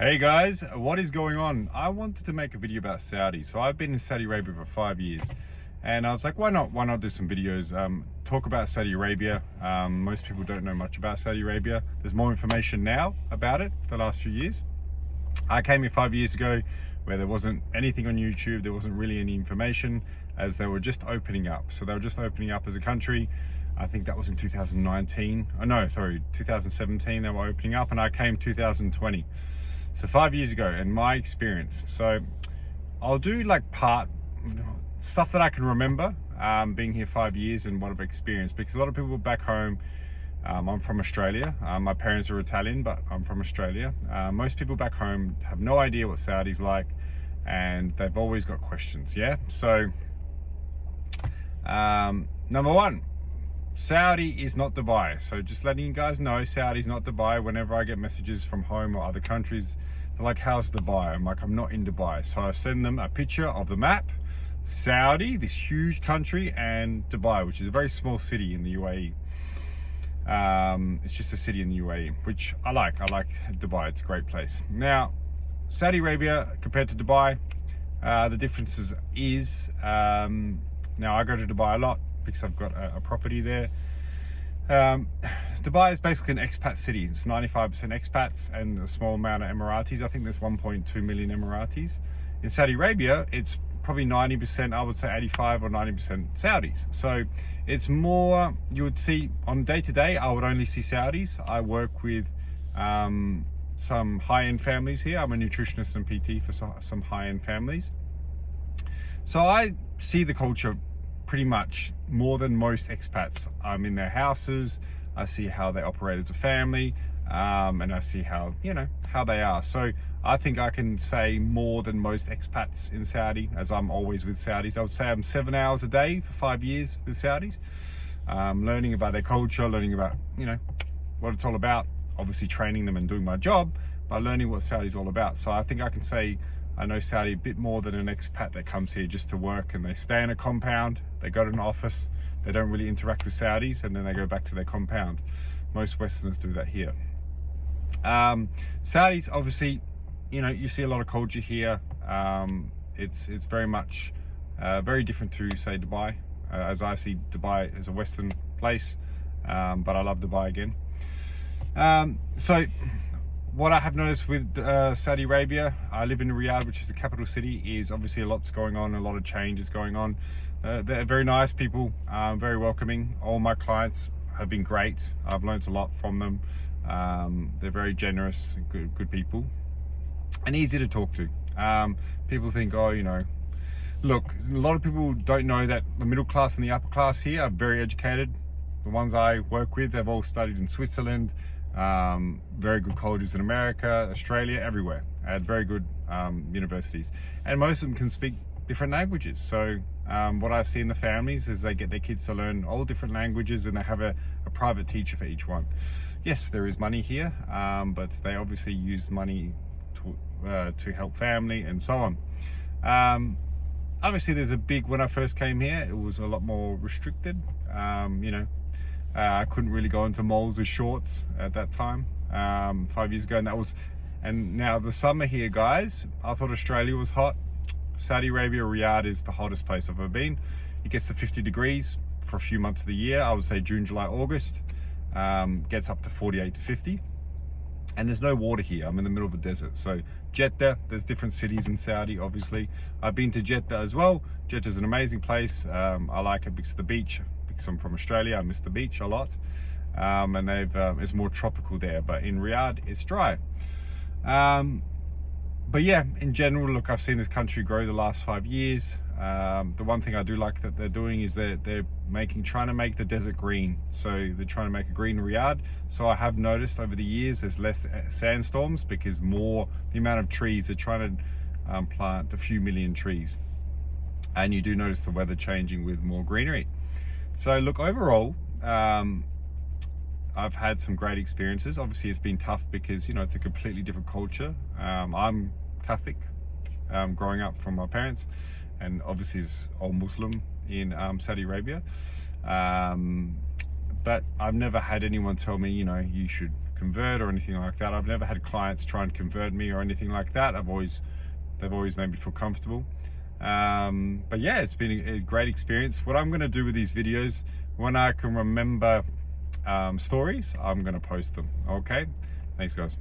Hey guys, what is going on? I wanted to make a video about Saudi. So I've been in Saudi Arabia for 5 years and I was like, why not do some videos, talk about Saudi Arabia. Most people don't know much about Saudi Arabia. There's more information now about it the last few years. I came here 5 years ago where there wasn't anything on YouTube. There wasn't really any information as they were just opening up. So they were just opening up as a country. I think that was in 2019. Oh no, sorry, 2017 they were opening up and I came 2020. So 5 years ago and my experience. So I'll do like part stuff that I can remember being here 5 years and what I've experienced, because a lot of people back home, I'm from Australia. My parents are Italian, but I'm from Australia. Most people back home have no idea what Saudi's like and they've always got questions. Yeah. So number one, Saudi is not Dubai. So just letting you guys know, Saudi is not Dubai. Whenever I get messages from home or other countries, they're like, how's Dubai? I'm like, I'm not in Dubai. So I send them a picture of the map, Saudi, this huge country, and Dubai, which is a very small city in the UAE. It's just a city in the UAE, which I like. I like Dubai. It's a great place. Now, Saudi Arabia compared to Dubai, the differences is, now I go to Dubai a lot because I've got a property there. Dubai is basically an expat city. It's 95% expats and a small amount of Emiratis. I think there's 1.2 million Emiratis. In Saudi Arabia, it's probably 90%, I would say 85 or 90% Saudis. So it's more, you would see on day to day, I would only see Saudis. I work with some high-end families here. I'm a nutritionist and PT for some high-end families. So I see the culture pretty much more than most expats. I'm in their houses, I see how they operate as a family, and I see how, how they are. So I think I can say more than most expats in Saudi, as I'm always with Saudis. I would say I'm 7 hours a day for 5 years with Saudis, learning about their culture, learning about, what it's all about, obviously training them and doing my job, but learning what Saudi's all about. So I think I can say I know Saudi a bit more than an expat that comes here just to work and they stay in a compound, they go to an office, they don't really interact with Saudis, and then they go back to their compound. Most Westerners do that here. Saudis, obviously, you see a lot of culture here. It's very much very different to, say, Dubai, as I see Dubai as a Western place, but I love Dubai again. So what I have noticed with Saudi Arabia, I live in Riyadh, which is the capital city, is obviously a lot's going on, a lot of change is going on. They're very nice people, very welcoming. All my clients have been great. I've learned a lot from them. They're very generous, good people, and easy to talk to. People think, oh, look, a lot of people don't know that the middle class and the upper class here are very educated. The ones I work with, they've all studied in Switzerland, very good colleges in America, Australia, everywhere, at very good universities, and most of them can speak different languages. So what I see in the families is they get their kids to learn all different languages, and they have a private teacher for each one. Yes, there is money here, but they obviously use money to help family and so on. Obviously there's a big, when I first came here, it was a lot more restricted. I couldn't really go into malls with shorts at that time, 5 years ago, and now the summer here, guys, I thought Australia was hot. Saudi Arabia, Riyadh is the hottest place I've ever been. It gets to 50 degrees for a few months of the year. I would say June, July, August, gets up to 48 to 50. And there's no water here. I'm in the middle of a desert. So Jeddah, there's different cities in Saudi, obviously. I've been to Jeddah as well. Jeddah is an amazing place. I like it because of the beach. Because I'm from Australia, I miss the beach a lot. And it's more tropical there. But in Riyadh, it's dry. But yeah, in general, look, I've seen this country grow the last 5 years. The one thing I do like that they're doing is they're trying to make the desert green. So they're trying to make a green Riyadh. So I have noticed over the years there's less sandstorms because the amount of trees, they're trying to plant a few million trees. And you do notice the weather changing with more greenery. So look, overall, I've had some great experiences. Obviously it's been tough because, it's a completely different culture. I'm Catholic, growing up from my parents, and obviously is all Muslim in Saudi Arabia. But I've never had anyone tell me, you should convert or anything like that. I've never had clients try and convert me or anything like that. They've always made me feel comfortable. But yeah, it's been a great experience. What I'm going to do with these videos, when I can remember stories, I'm going to post them. Okay, thanks guys.